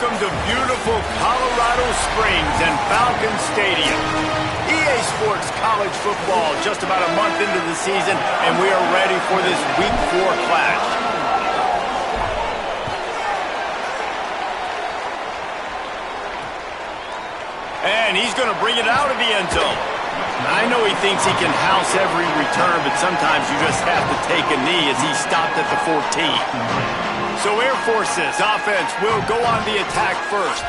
Welcome to beautiful Colorado Springs and Falcon Stadium. EA Sports College Football just about a month into the season, and we are ready for this Week 4 clash. And he's going to bring it out of the end zone. I know he thinks he can house every return, but sometimes you just have to take a knee as he stopped at the 14. So Air Force's offense will go on the attack first.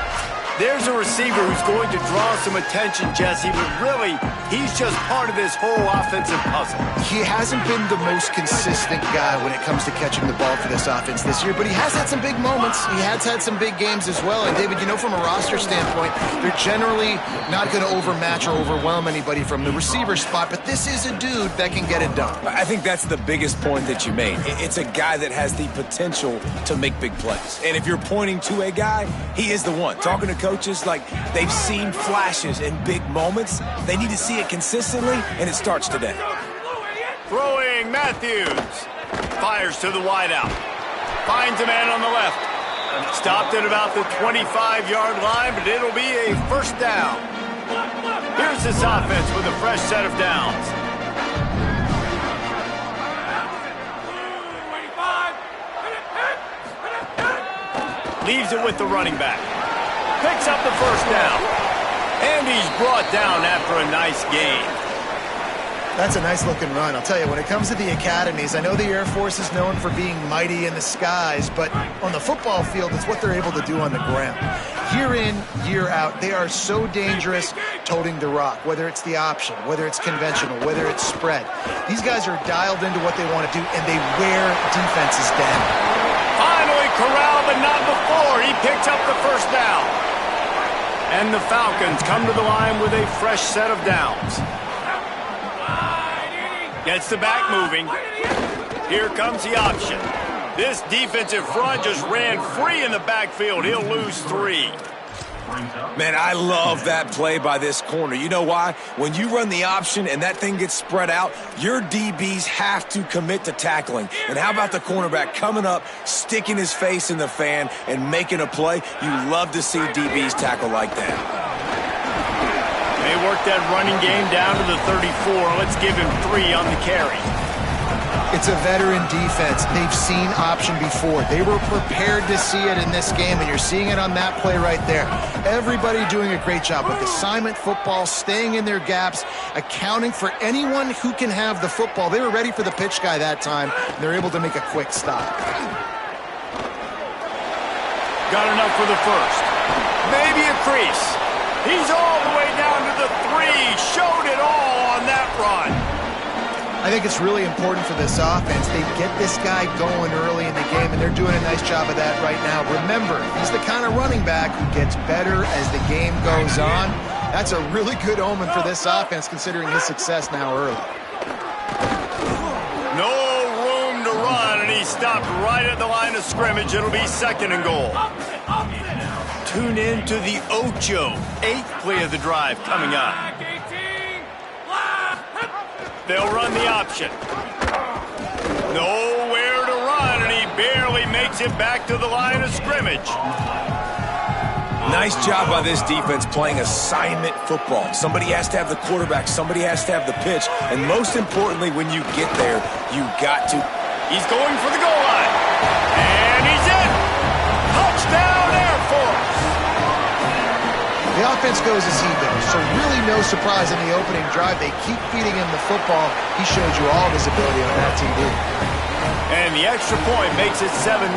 There's a receiver who's going to draw some attention, Jesse, but really, he's just part of this whole offensive puzzle. He hasn't been the most consistent guy when it comes to catching the ball for this offense this year, but he has had some big moments. He has had some big games as well. And, David, you know, from a roster standpoint, they're generally not going to overmatch or overwhelm anybody from the receiver spot, but this is a dude that can get it done. I think that's the biggest point that you made. It's a guy that has the potential to make big plays. And if you're pointing to a guy, he is the one. Talking to coaches, like, they've seen flashes in big moments. They need to see it consistently, and it starts today. Throwing Matthews. Fires to the wideout. Finds a man on the left. Stopped at about the 25-yard line, but it'll be a first down. Here's this offense with a fresh set of downs. Leaves it with the running back. Picks up the first down. And he's brought down after a nice gain. That's a nice-looking run. I'll tell you, when it comes to the academies, I know the Air Force is known for being mighty in the skies, but on the football field, it's what they're able to do on the ground. Year in, year out, they are so dangerous toting the rock, whether it's the option, whether it's conventional, whether it's spread. These guys are dialed into what they want to do, and they wear defenses down. Finally corralled, but not before. He picks up the first down. And the Falcons come to the line with a fresh set of downs. Gets the back moving. Here comes the option. This defensive front just ran free in the backfield. He'll lose 3. Man, I love that play by this corner. You know why? When you run the option and that thing gets spread out, your DBs have to commit to tackling. And how about the cornerback coming up, sticking his face in the fan, and making a play? You love to see DBs tackle like that. They work that running game down to the 34. Let's give him 3 on the carry. It's a veteran defense. They've seen option before. They were prepared to see it in this game, and you're seeing it on that play right there. Everybody doing a great job with assignment football, staying in their gaps, accounting for anyone who can have the football. They were ready for the pitch guy that time, and they're able to make a quick stop. Got enough for the first. Maybe a crease. He's all the way down to the 3. Showed it all on that run. I think it's really important for this offense. They get this guy going early in the game, and they're doing a nice job of that right now. Remember, he's the kind of running back who gets better as the game goes on. That's a really good omen for this offense, considering his success now early. No room to run, and he stopped right at the line of scrimmage. It'll be 2nd and goal. Tune in to the Ocho, 8th play of the drive coming up. They'll run the option. Nowhere to run, and he barely makes it back to the line of scrimmage. Nice job by this defense playing assignment football. Somebody has to have the quarterback. Somebody has to have the pitch. And most importantly, when you get there, you got to. He's going for the goal line. And he's in. Touchdown, Air Force. The offense goes as he goes, so really no surprise in the opening drive. They keep feeding him the football. He showed you all of his ability on that TD. And the extra point makes it 7-0.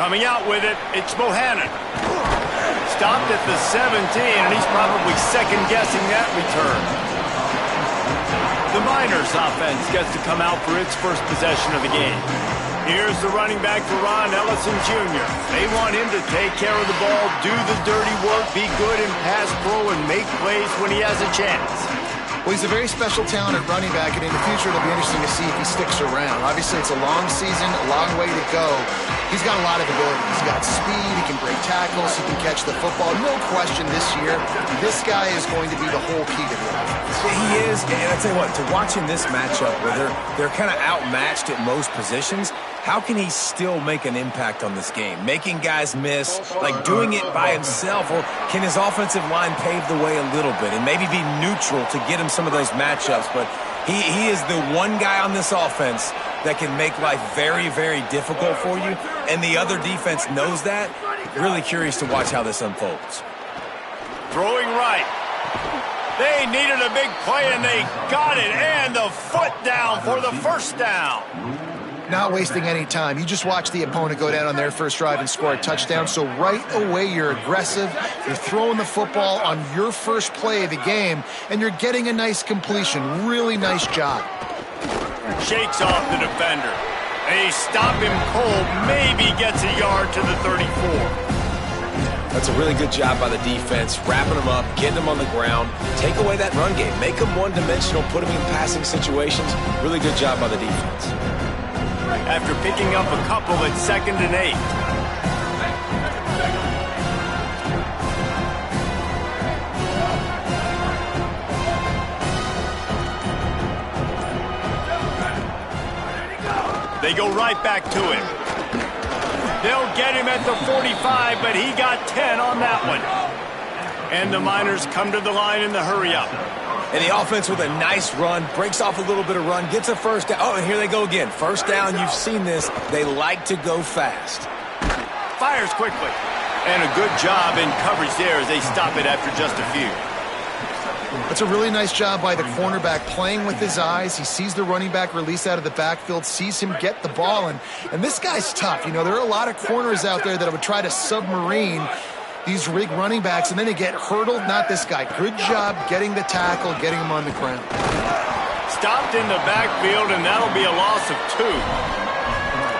Coming out with it, it's Bohannon. Stopped at the 17, and he's probably second-guessing that return. The Miners offense gets to come out for its first possession of the game. Here's the running back for Ron Ellison Jr. They want him to take care of the ball, do the dirty work, be good in pass pro, and make plays when he has a chance. Well, he's a very special talent at running back, and in the future it'll be interesting to see if he sticks around. Obviously, it's a long season, a long way to go, He's got a lot of ability. He's got speed, he can break tackles, he can catch the football. No question this year, this guy is going to be the whole key to the offense. He is, and I tell you what, to watch in this matchup where they're kind of outmatched at most positions, how can he still make an impact on this game? Making guys miss, like doing it by himself, or can his offensive line pave the way a little bit and maybe be neutral to get him some of those matchups? But he is the one guy on this offense that can make life very, very difficult for you, and the other defense knows that. Really curious to watch how this unfolds. Throwing right. They needed a big play, and they got it, and the foot down for the first down. Not wasting any time. You just watch the opponent go down on their first drive and score a touchdown, so right away you're aggressive. You're throwing the football on your first play of the game, and you're getting a nice completion. Really nice job. Shakes off the defender. They stop him cold, maybe gets a yard to the 34. That's a really good job by the defense, wrapping them up, getting them on the ground, take away that run game, make them one-dimensional, put them in passing situations. Really good job by the defense. After picking up a couple at 2nd and 8. They go right back to him. They'll get him at the 45, but he got 10 on that one. And the Miners come to the line in the hurry-up. And the offense with a nice run, breaks off a little bit of run, gets a first down. Oh, and here they go again. First down, you've seen this. They like to go fast. Fires quickly. And a good job in coverage there as they stop it after just a few. That's a really nice job by the cornerback playing with his eyes. He sees the running back release out of the backfield, sees him get the ball, and this guy's tough. You know, there are a lot of corners out there that would try to submarine these rig running backs, and then they get hurdled. Not this guy. Good job getting the tackle, getting him on the ground. Stopped in the backfield, and that'll be a loss of 2.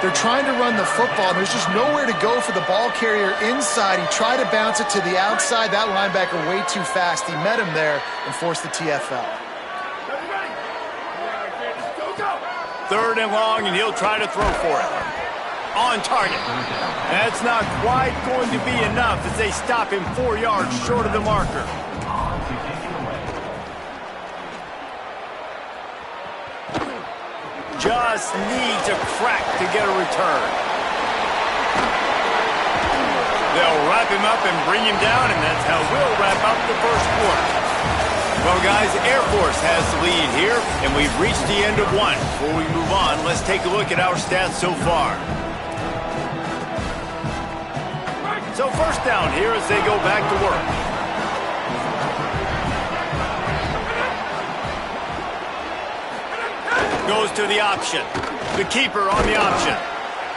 They're trying to run the football, and there's just nowhere to go for the ball carrier inside. He tried to bounce it to the outside. That linebacker way too fast. He met him there and forced the TFL. 3rd and long, and he'll try to throw for it. On target. That's not quite going to be enough as they stop him 4 yards short of the marker. Just needs a crack to get a return. They'll wrap him up and bring him down, and that's how we'll wrap up the first quarter. Well, guys, Air Force has the lead here, and we've reached the end of one. Before we move on, let's take a look at our stats so far. So first down here as they go back to work. Goes to the option. The keeper on the option.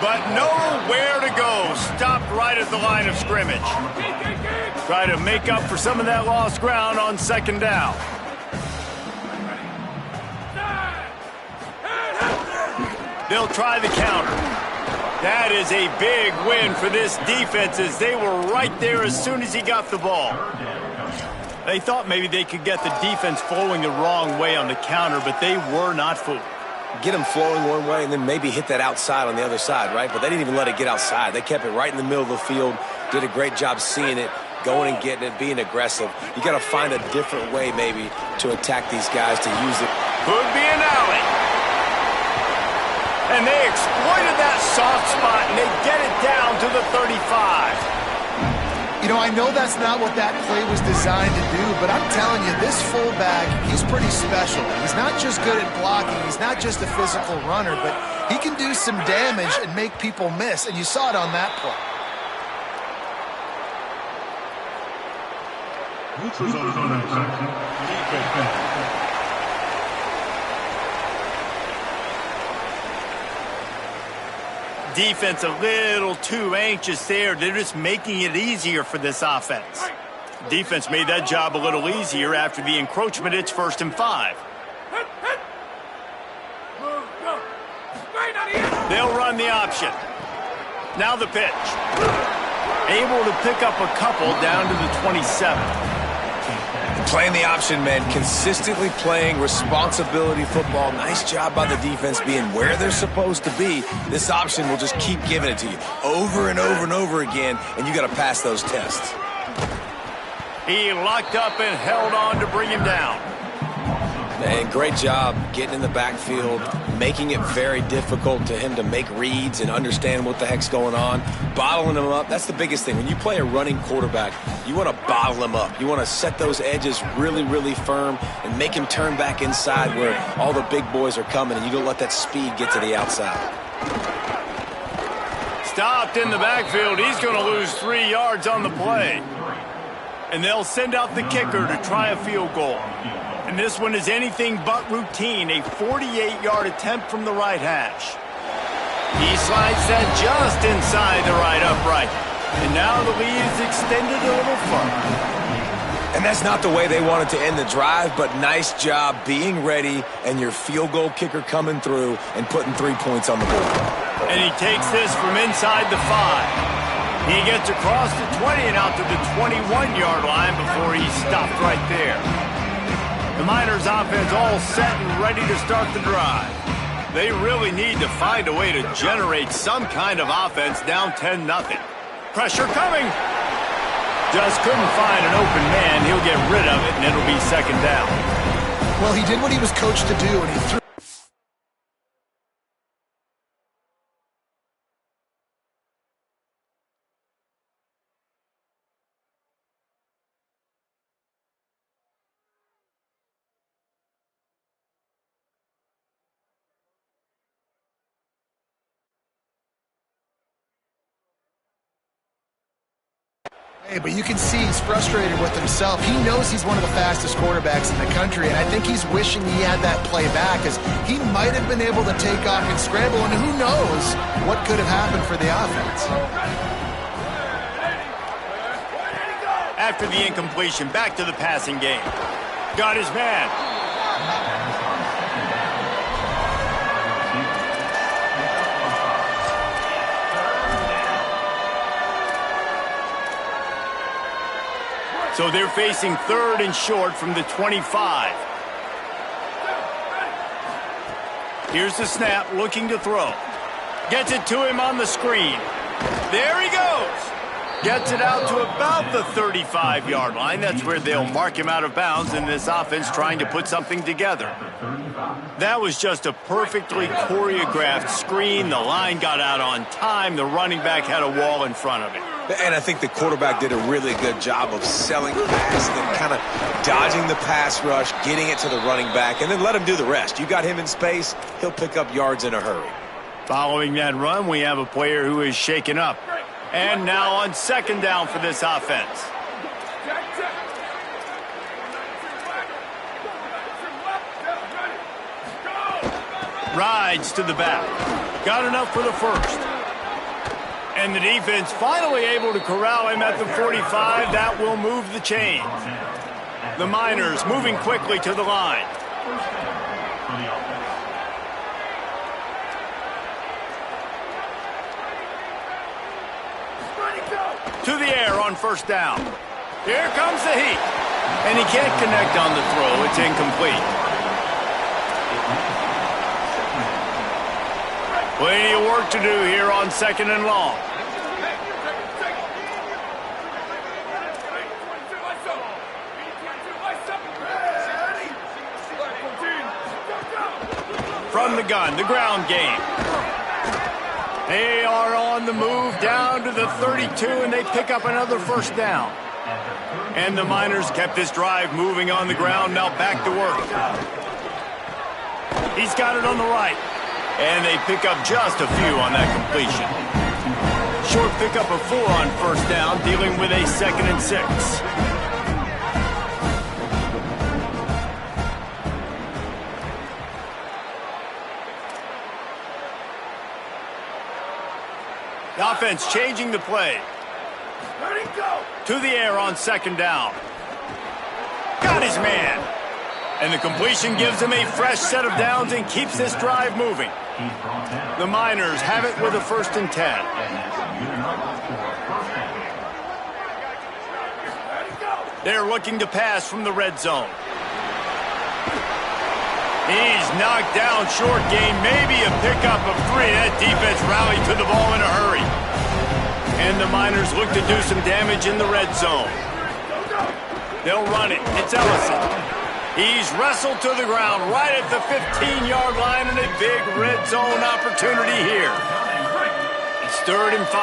But nowhere to go. Stopped right at the line of scrimmage. Try to make up for some of that lost ground on 2nd down. They'll try the counter. That is a big win for this defense as they were right there as soon as he got the ball. They thought maybe they could get the defense flowing the wrong way on the counter, but they were not fooled. Get them flowing one way and then maybe hit that outside on the other side, right? But they didn't even let it get outside. They kept it right in the middle of the field, did a great job seeing it, going and getting it, being aggressive. You got to find a different way maybe to attack these guys, to use it. Could be an alley. And they exploited that soft spot, and they get it down to the 35. You know, I know that's not what that play was designed to do, but I'm telling you, this fullback, he's pretty special. He's not just good at blocking. He's not just a physical runner, but he can do some damage and make people miss, and you saw it on that play. Defense a little too anxious there. They're just making it easier for this offense. Defense made that job a little easier after the encroachment. It's 1st and 5. They'll run the option. Now the pitch. Able to pick up a couple down to the 27. Playing the option, man, consistently playing responsibility football. Nice job by the defense being where they're supposed to be. This option will just keep giving it to you over and over and over again, and you got to pass those tests. He locked up and held on to bring him down. Man, great job getting in the backfield, making it very difficult to him to make reads and understand what the heck's going on, bottling him up. That's the biggest thing. When you play a running quarterback, you want to bottle him up. You want to set those edges really, really firm and make him turn back inside where all the big boys are coming, and you don't let that speed get to the outside. Stopped in the backfield. He's going to lose 3 yards on the play. And they'll send out the kicker to try a field goal. And this one is anything but routine, a 48-yard attempt from the right hash. He slides that just inside the right upright. And now the lead is extended a little further. And that's not the way they wanted to end the drive, but nice job being ready and your field goal kicker coming through and putting 3 points on the board. And he takes this from inside the 5. He gets across the 20 and out to the 21-yard line before he's stopped right there. The Miners offense all set and ready to start the drive. They really need to find a way to generate some kind of offense down 10-0. Pressure coming. Just couldn't find an open man. He'll get rid of it, and it'll be second down. Well, he did what he was coached to do, and he threw. Hey, but you can see he's frustrated with himself. He knows he's one of the fastest quarterbacks in the country, and I think he's wishing he had that play back, as he might have been able to take off and scramble, and who knows what could have happened for the offense. After the incompletion, back to the passing game. Got his man. So they're facing 3rd and short from the 25. Here's the snap, looking to throw. Gets it to him on the screen. There he goes. Gets it out to about the 35-yard line. That's where they'll mark him out of bounds in this offense trying to put something together. That was just a perfectly choreographed screen. The line got out on time. The running back had a wall in front of it. And I think the quarterback did a really good job of selling past and kind of dodging the pass rush, getting it to the running back, and then let him do the rest. You got him in space, he'll pick up yards in a hurry. Following that run, we have a player who is shaken up. And now on second down for this offense. Rides to the back. Got enough for the first. And the defense finally able to corral him at the 45. That will move the chains. The Miners moving quickly to the line. To the air on first down. Here comes the heat. And he can't connect on the throw. It's incomplete. Plenty of work to do here on second and long. From the gun, the ground game. They are on the move down to the 32, and they pick up another first down. And the Miners kept this drive moving on the ground, now back to work. He's got it on the right. And they pick up just a few on that completion. Short pickup of 4 on first down, dealing with a 2nd and 6. The offense changing the play. To the air on second down. Got his man. And the completion gives him a fresh set of downs and keeps this drive moving. The Miners have it with a 1st and 10. They're looking to pass from the red zone. He's knocked down short gain, maybe a pickup of 3. That defense rallied to the ball in a hurry. And the Miners look to do some damage in the red zone. They'll run it. It's Ellison. He's wrestled to the ground right at the 15-yard line, and a big red zone opportunity here. It's 3rd and 5.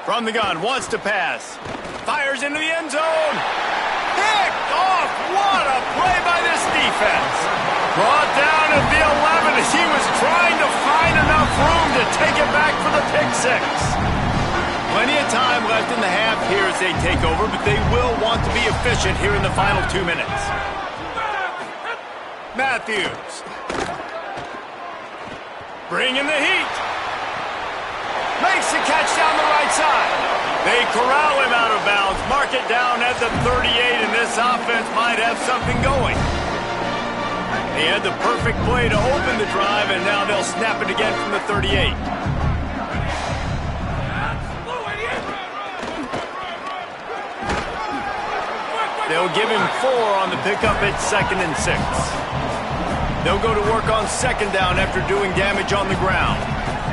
From the gun, wants to pass. Fires into the end zone. Picked off. What a play by this defense. Brought down at the 11 as he was trying to find enough room to take it back for the pick 6. Plenty of time left in the half here as they take over, but they will want to be efficient here in the final 2 minutes. Matthews. Bringing the heat. Makes the catch down the right side. They corral him out of bounds, mark it down at the 38, and this offense might have something going. They had the perfect play to open the drive, and now they'll snap it again from the 38. They'll give him 4 on the pickup at 2nd and 6. They'll go to work on 2nd down after doing damage on the ground.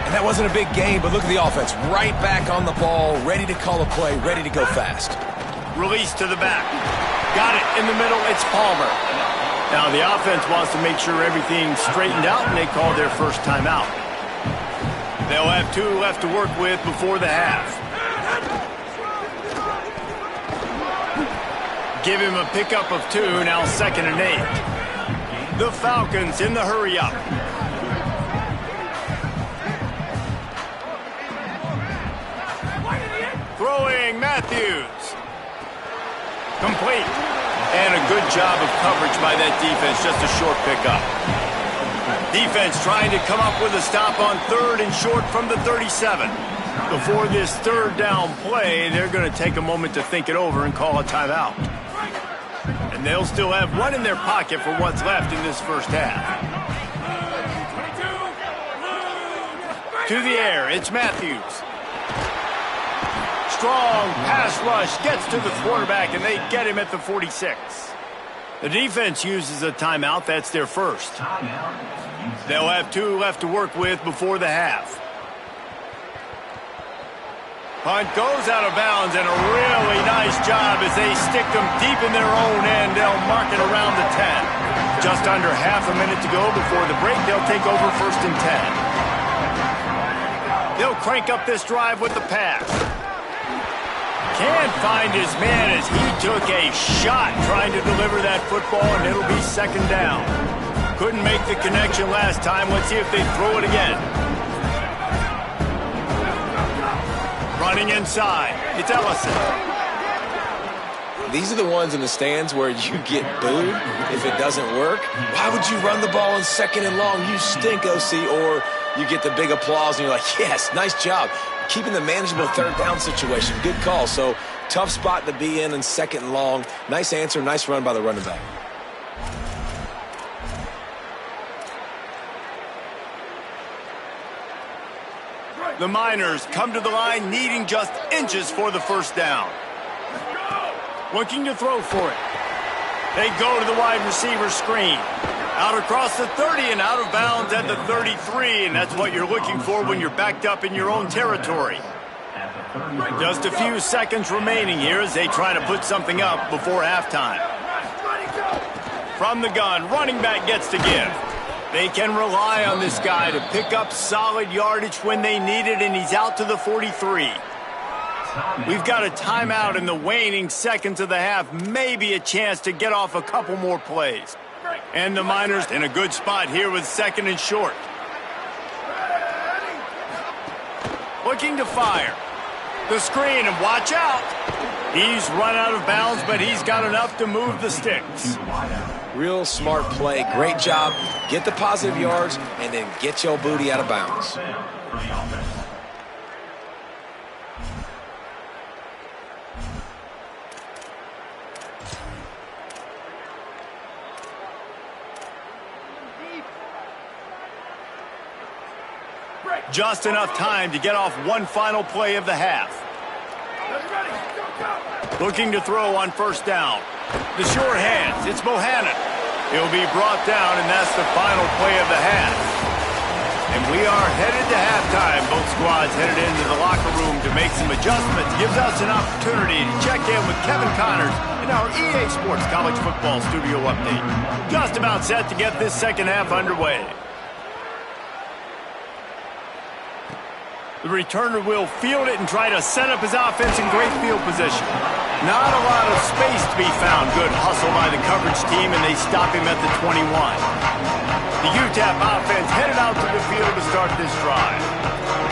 And that wasn't a big game, but look at the offense. Right back on the ball, ready to call a play, ready to go fast. Release to the back. Got it in the middle. It's Palmer. Now the offense wants to make sure everything's straightened out, and they call their first timeout. They'll have 2 left to work with before the half. Give him a pickup of 2, now 2nd and 8. The Falcons in the hurry-up. Throwing Matthews. Complete. And a good job of coverage by that defense, just a short pickup. Defense trying to come up with a stop on 3rd and short from the 37. Before this 3rd down play, they're going to take a moment to think it over and call a timeout. And they'll still have 1 in their pocket for what's left in this first half. To the air, it's Matthews. Strong pass rush gets to the quarterback, and they get him at the 46. The defense uses a timeout. That's their first. They'll have 2 left to work with before the half. Punt goes out of bounds, and a really nice job as they stick them deep in their own end. They'll mark it around the 10. Just under half a minute to go before the break. They'll take over 1st and 10. They'll crank up this drive with the pass. Can't find his man as he took a shot trying to deliver that football, and it'll be 2nd down. Couldn't make the connection last time. Let's see if they throw it again. Running inside. It's Ellison. These are the ones in the stands where you get booed if it doesn't work. Why would you run the ball in 2nd and long? You stink, OC. Or you get the big applause and you're like, yes, nice job. Keeping the manageable 3rd down situation. Good call. So tough spot to be in 2nd and long. Nice answer, nice run by the running back. The Miners come to the line needing just inches for the 1st down. Looking to throw for it. They go to the wide receiver screen. Out across the 30 and out of bounds at the 33, and that's what you're looking for when you're backed up in your own territory. Just a few seconds remaining here as they try to put something up before halftime. From the gun, running back gets to give. They can rely on this guy to pick up solid yardage when they need it, and he's out to the 43. We've got a timeout in the waning seconds of the half, maybe a chance to get off a couple more plays. And the Miners in a good spot here with 2nd and short. Looking to fire. The screen, and watch out. He's run out of bounds, but he's got enough to move the sticks. Real smart play. Great job. Get the positive yards, and then get your booty out of bounds. Just enough time to get off one final play of the half. Looking to throw on first down. The sure hands. It's Bohannon. He'll be brought down, and that's the final play of the half. And we are headed to halftime. Both squads headed into the locker room to make some adjustments. Gives us an opportunity to check in with Kevin Connors in our EA Sports College Football Studio Update. Just about set to get this second half underway. The returner will field it and try to set up his offense in great field position. Not a lot of space to be found. Good hustle by the coverage team, and they stop him at the 21. The UTEP offense headed out to the field to start this drive.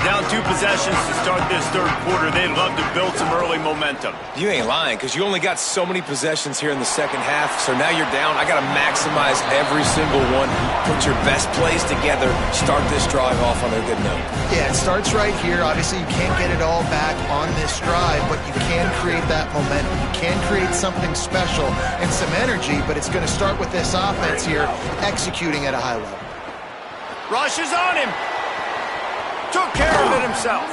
Down 2 possessions to start this third quarter. They'd love to build some early momentum. You ain't lying, because you only got so many possessions here in the second half, so now you're down. I got to maximize every single one. Put your best plays together. Start this drive off on a good note. Yeah, it starts right here. Obviously, you can't get it all back on this drive, but you can create that momentum. You can create something special and some energy, but it's going to start with this offense here executing at a high level. Rush is on him. Took care of it himself.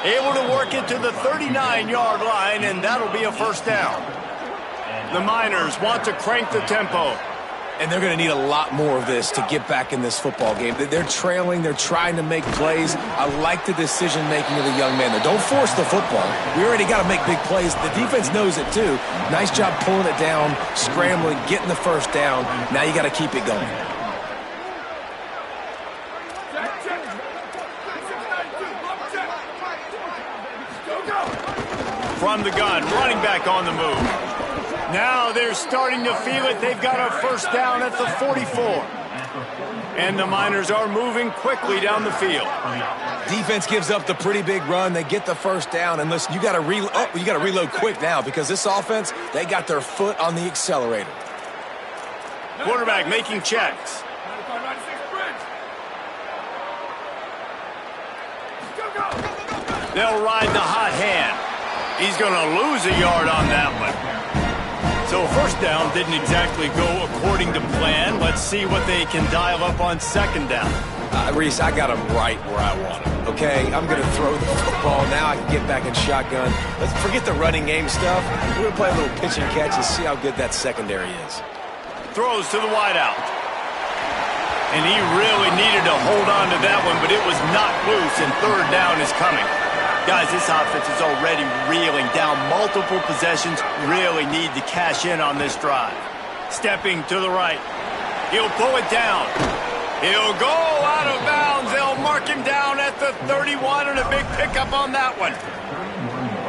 Able to work it to the 39-yard line, and that'll be a first down. The Miners want to crank the tempo. And they're going to need a lot more of this to get back in this football game. They're trailing. They're trying to make plays. I like the decision-making of the young man there. Don't force the football. We already got to make big plays. The defense knows it, too. Nice job pulling it down, scrambling, getting the first down. Now you got to keep it going. From the gun, running back on the move. Now they're starting to feel it. They've got a first down at the 44. And the Miners are moving quickly down the field. Defense gives up the pretty big run. They get the first down. And listen, you got to reload quick now, because this offense, they got their foot on the accelerator. Quarterback making checks. They'll ride the hot hand. He's going to lose a yard on that one. So first down didn't exactly go according to plan. Let's see what they can dial up on second down. Reese, I got him right where I want him, okay? I'm going to throw the football. Now I can get back in shotgun. Let's forget the running game stuff. We're going to play a little pitch and catch and see how good that secondary is. Throws to the wideout. And he really needed to hold on to that one, but it was not loose, and third down is coming. Guys, this offense is already reeling down multiple possessions. Really need to cash in on this drive. Stepping to the right. He'll pull it down. He'll go out of bounds. They'll mark him down at the 31, and a big pickup on that one.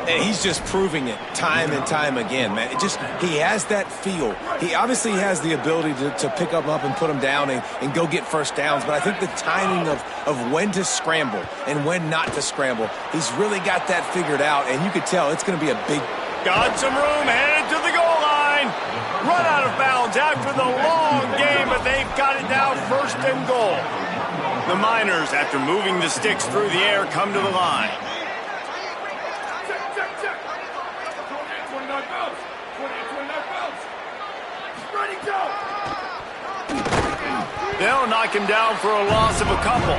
And he's just proving it time and time again, man. He has that feel. He obviously has the ability to pick him up and put him down and go get first downs, but I think the timing of when to scramble and when not to scramble, he's really got that figured out, and you could tell it's going to be a big... Got some room, headed to the goal line. Run out of bounds after the long game, but they've got it now first and goal. The Miners, after moving the sticks through the air, come to the line. They'll knock him down for a loss of a couple.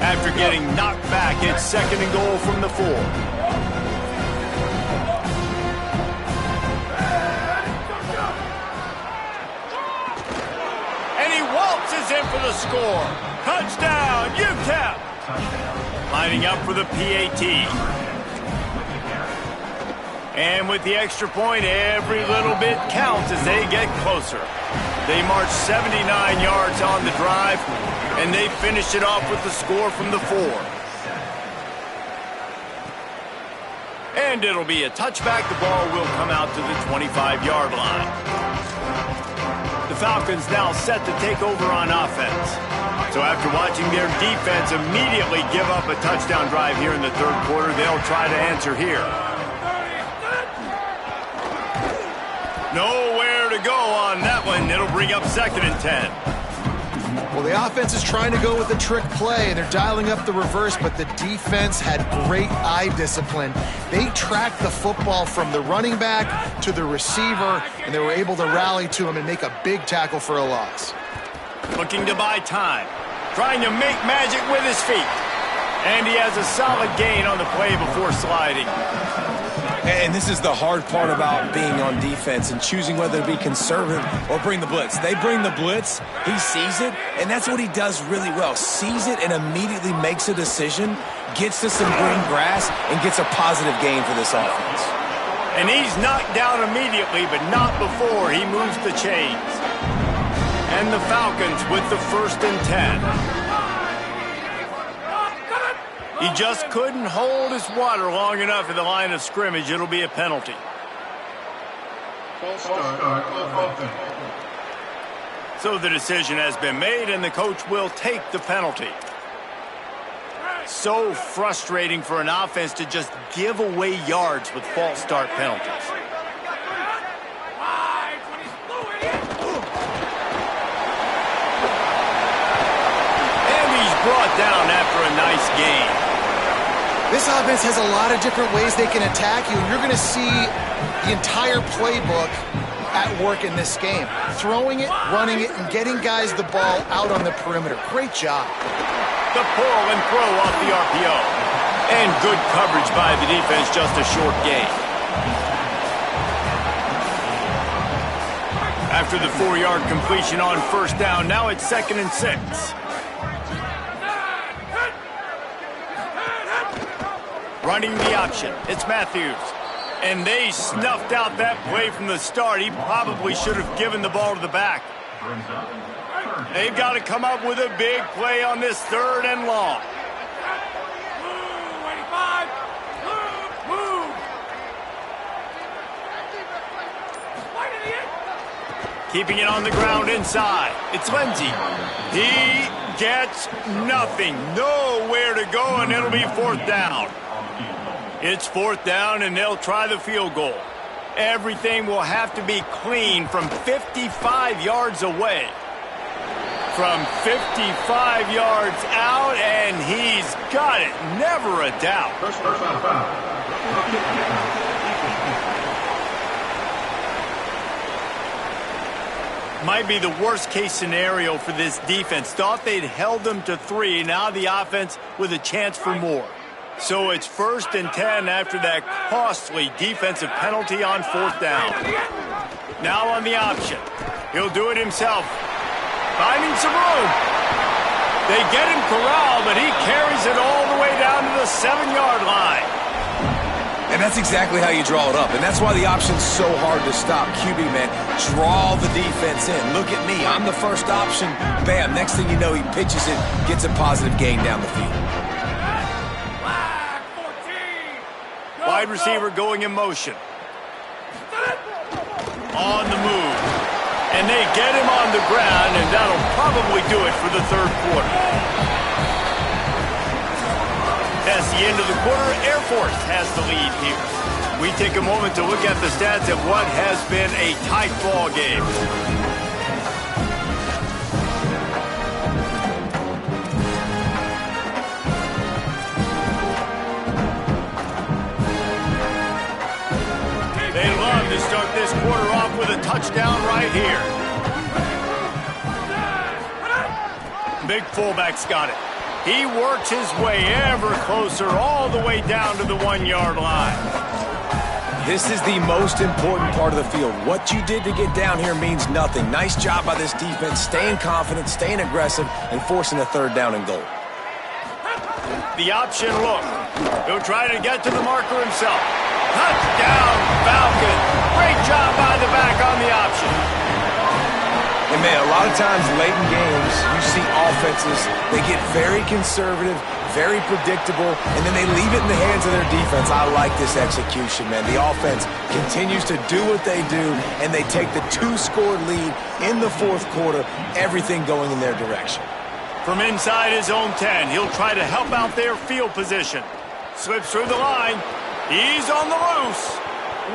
After getting knocked back, it's second and goal from the 4. And he waltzes in for the score. Touchdown, UTEP! Lining up for the PAT. And with the extra point, every little bit counts as they get closer. They march 79 yards on the drive, and they finish it off with the score from the 4. And it'll be a touchback. The ball will come out to the 25-yard line. The Falcons now set to take over on offense. So after watching their defense immediately give up a touchdown drive here in the third quarter, they'll try to answer here. Nowhere to go on that one. It'll bring up second and 10. Well, the offense is trying to go with a trick play. They're dialing up the reverse, but the defense had great eye discipline. They tracked the football from the running back to the receiver, and they were able to rally to him and make a big tackle for a loss. Looking to buy time. Trying to make magic with his feet. And he has a solid gain on the play before sliding. And this is the hard part about being on defense and choosing whether to be conservative or bring the blitz. They bring the blitz, he sees it, and that's what he does really well. Sees it and immediately makes a decision, gets to some green grass, and gets a positive gain for this offense. And he's knocked down immediately, but not before he moves the chains. And the Falcons with the 1st and 10. He just couldn't hold his water long enough at the line of scrimmage. It'll be a penalty. So the decision has been made, and the coach will take the penalty. So frustrating for an offense to just give away yards with false start penalties. And he's brought down after a nice gain. This offense has a lot of different ways they can attack you, and you're going to see the entire playbook at work in this game. Throwing it, running it, and getting guys the ball out on the perimeter. Great job. The pull and throw off the RPO. And good coverage by the defense, just a short gain. After the 4-yard completion on 1st down, now it's 2nd and 6. Running the option. It's Matthews. And they snuffed out that play from the start. He probably should have given the ball to the back. They've got to come up with a big play on this 3rd and long. Keeping it on the ground inside. It's Lindsey. He gets nothing. Nowhere to go, and it'll be 4th down. It's 4th down, and they'll try the field goal. Everything will have to be clean from 55 yards away. From 55 yards out, and he's got it. Never a doubt. Might be the worst-case scenario for this defense. Thought they'd held them to 3. Now the offense with a chance for more. So it's 1st and 10 after that costly defensive penalty on 4th down. Now on the option. He'll do it himself. Finding some room. They get him corralled, but he carries it all the way down to the 7-yard line. And that's exactly how you draw it up. And that's why the option's so hard to stop. QB, man, draw the defense in. Look at me. I'm the first option. Bam. Next thing you know, he pitches it, gets a positive gain down the field. Wide receiver going in motion. On the move. And they get him on the ground, and that'll probably do it for the 3rd quarter. That's the end of the quarter. Air Force has the lead here. We take a moment to look at the stats of what has been a tight ball game. They love to start this quarter off with a touchdown right here. Big fullback's got it. He works his way ever closer all the way down to the 1-yard line. This is the most important part of the field. What you did to get down here means nothing. Nice job by this defense, staying confident, staying aggressive, and forcing a 3rd down and goal. The option look. He'll try to get to the marker himself. Touchdown, Falcons. Great job by the back on the option. And, man, a lot of times late in games, you see offenses, they get very conservative, very predictable, and then they leave it in the hands of their defense. I like this execution, man. The offense continues to do what they do, and they take the 2-score lead in the 4th quarter, everything going in their direction. From inside his own 10, he'll try to help out their field position. Slips through the line. He's on the loose.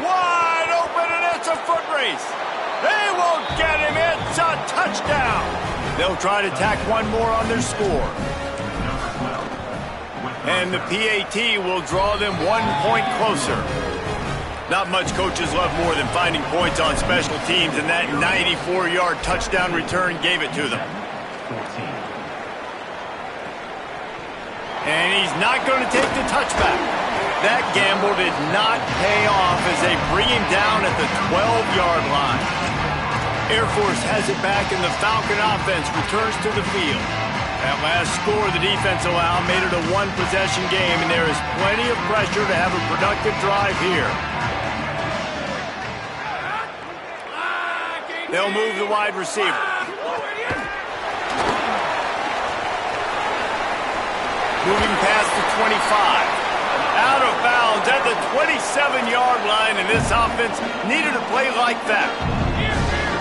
Wide open, and it's a foot race. They won't get him. It's a touchdown. They'll try to tack one more on their score. And the PAT will draw them 1 point closer. Not much coaches love more than finding points on special teams, and that 94-yard touchdown return gave it to them. And he's not going to take the touchback. That gamble did not pay off as they bring him down at the 12-yard line. Air Force has it back, and the Falcon offense returns to the field. That last score the defense allowed made it a one-possession game, and there is plenty of pressure to have a productive drive here. They'll move the wide receiver. Moving past the 25. Out of bounds at the 27-yard line, and this offense needed a play like that.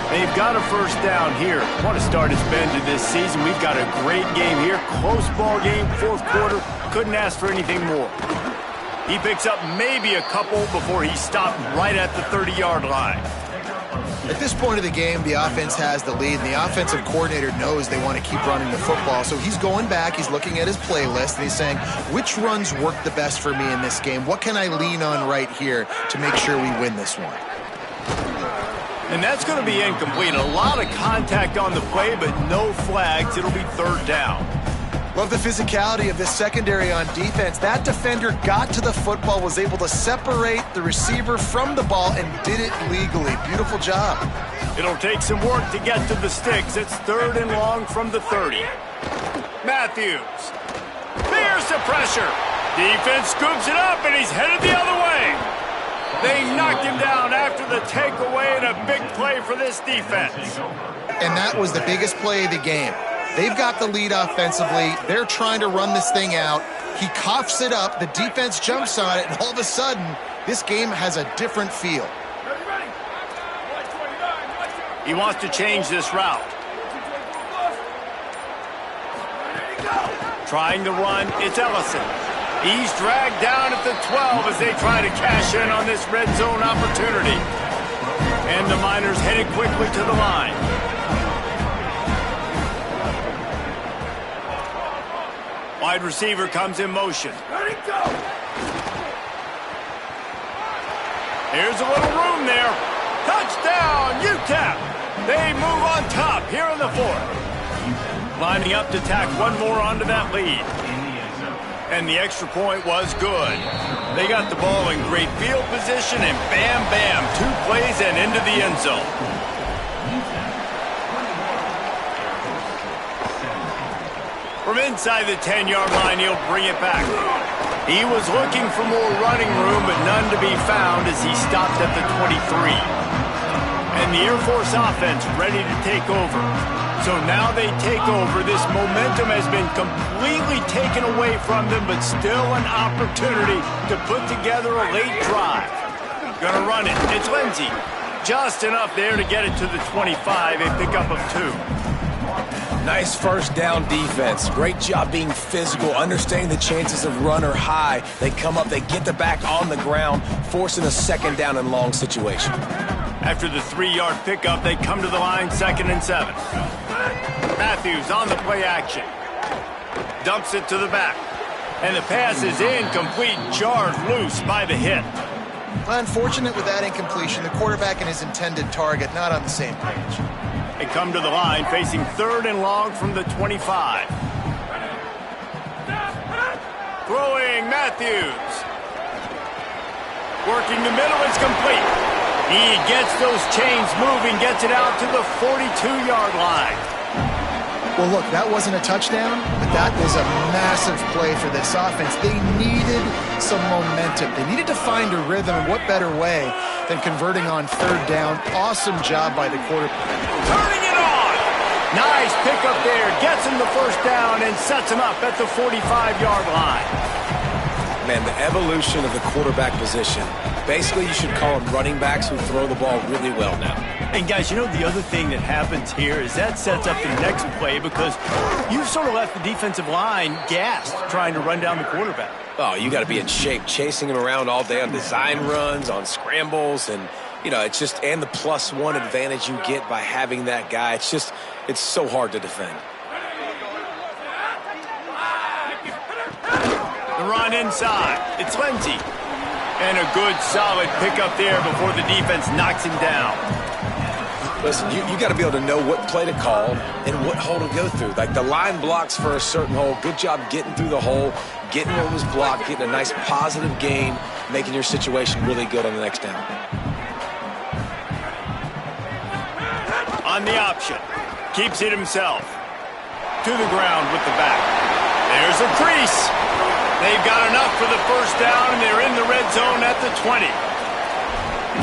They've got a first down here. What a start it's been to this season. We've got a great game here. Close ball game, fourth quarter. Couldn't ask for anything more. He picks up maybe a couple before he stopped right at the 30-yard line. At this point of the game, the offense has the lead, and the offensive coordinator knows they want to keep running the football. So he's going back, he's looking at his playlist, and he's saying, which runs work the best for me in this game? What can I lean on right here to make sure we win this one? And that's going to be incomplete. A lot of contact on the play, but no flags. It'll be third down. Love the physicality of this secondary on defense. That defender got to the football, was able to separate the receiver from the ball, and did it legally. Beautiful job. It'll take some work to get to the sticks. It's third and long from the 30. Matthews. There's the pressure. Defense scoops it up, and he's headed the other way. They knocked him down after the takeaway, and a big play for this defense. And that was the biggest play of the game. They've got the lead offensively. They're trying to run this thing out. He coughs it up. The defense jumps on it, and all of a sudden, this game has a different feel. He wants to change this route. Trying to run, it's Ellison. He's dragged down at the 12 as they try to cash in on this red zone opportunity. And the Miners headed quickly to the line. Wide receiver comes in motion. Here's a little room there. Touchdown, UTEP. They move on top here in the fourth. Lining up to tack one more onto that lead. And the extra point was good. They got the ball in great field position, and bam, bam, 2 plays and into the end zone. From inside the 10-yard line, he'll bring it back. He was looking for more running room, but none to be found as he stopped at the 23. And the Air Force offense ready to take over. So now they take over. This momentum has been completely taken away from them, but still an opportunity to put together a late drive. Gonna run it. It's Lindsey. Just enough there to get it to the 25. A pickup of 2. Nice first down defense. Great job being physical, understanding the chances of run are high. They come up, they get the back on the ground, forcing a second down and long situation. After the 3-yard pickup, they come to the line, 2nd and 7. Matthews on the play action. Dumps it to the back. And the pass is incomplete, jarred loose by the hit. Unfortunate with that incompletion. The quarterback and his intended target not on the same page. They come to the line, facing 3rd and long from the 25. Throwing Matthews. Working the middle, it's complete. He gets those chains moving, gets it out to the 42-yard line. Well, look, that wasn't a touchdown, but that was a massive play for this offense. They needed some momentum. They needed to find a rhythm, and what better way than converting on 3rd down. Awesome job by the quarterback. Turning it on! Nice pickup there. Gets him the first down and sets him up at the 45-yard line. Man, the evolution of the quarterback position. Basically, you should call them running backs who throw the ball really well now. And guys, you know the other thing that happens here is that sets up the next play because you've sort of left the defensive line gassed trying to run down the quarterback. Oh, you got to be in shape, chasing him around all day on design runs, on scrambles, and you know, it's just, and the +1 advantage you get by having that guy. It's so hard to defend. The run inside. It's Lindsey. And a good, solid pickup there before the defense knocks him down. Listen, you got to be able to know what play to call and what hole to go through. Like the line blocks for a certain hole. Good job getting through the hole, getting what was blocked, getting a nice positive gain, making your situation really good on the next down. On the option. Keeps it himself. To the ground with the back. There's a crease. They've got enough for the first down, and they're in the red zone at the 20.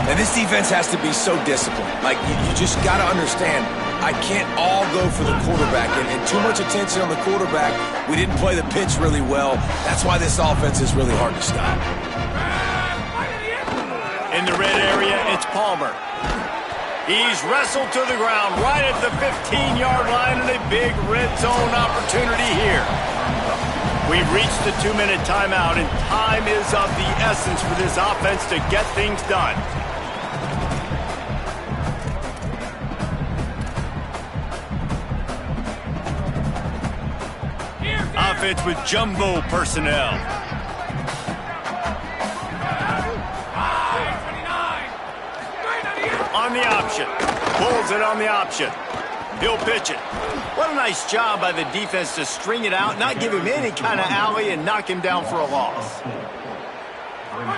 And this defense has to be so disciplined. Like, you just got to understand, I can't all go for the quarterback. And too much attention on the quarterback. We didn't play the pitch really well. That's why this offense is really hard to stop. In the red area, it's Palmer. He's wrestled to the ground right at the 15-yard line, and a big red zone opportunity here. We've reached the 2-minute timeout, and time is of the essence for this offense to get things done. Offense with jumbo personnel. On the option. Pulls it on the option. He'll pitch it. What a nice job by the defense to string it out, not give him any kind of alley, and knock him down for a loss.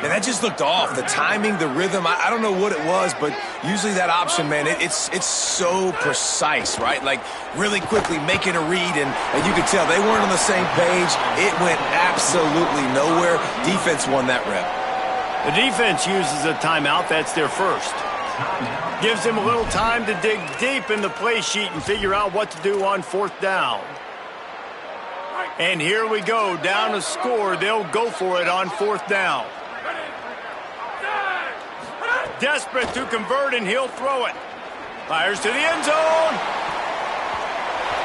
And that just looked off. The timing, the rhythm, I don't know what it was, but usually that option, man, it's so precise, right? Like, really quickly making a read, and you could tell they weren't on the same page. It went absolutely nowhere. Defense won that rep. The defense uses a timeout. That's their first. Gives him a little time to dig deep in the play sheet and figure out what to do on 4th down. And here we go, down a score. They'll go for it on 4th down. Desperate to convert, and he'll throw it. Fires to the end zone.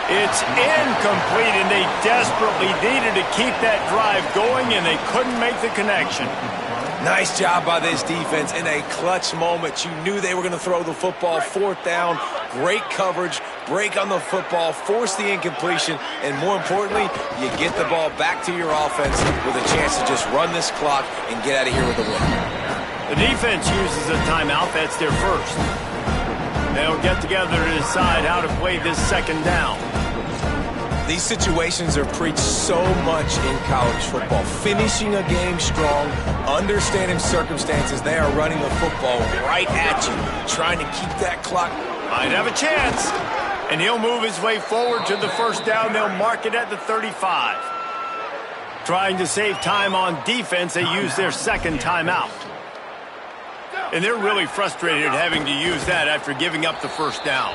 It's incomplete, and they desperately needed to keep that drive going, and they couldn't make the connection. Nice job by this defense in a clutch moment. You knew they were going to throw the football. 4th down, great coverage, break on the football, force the incompletion, and more importantly, you get the ball back to your offense with a chance to just run this clock and get out of here with a win. The defense uses a timeout. That's their first. They'll get together to decide how to play this 2nd down. These situations are preached so much in college football. Finishing a game strong, understanding circumstances. They are running the football right at you, trying to keep that clock. Might have a chance. And he'll move his way forward to the 1st down. They'll mark it at the 35. Trying to save time on defense, they use their 2nd timeout. And they're really frustrated having to use that after giving up the 1st down.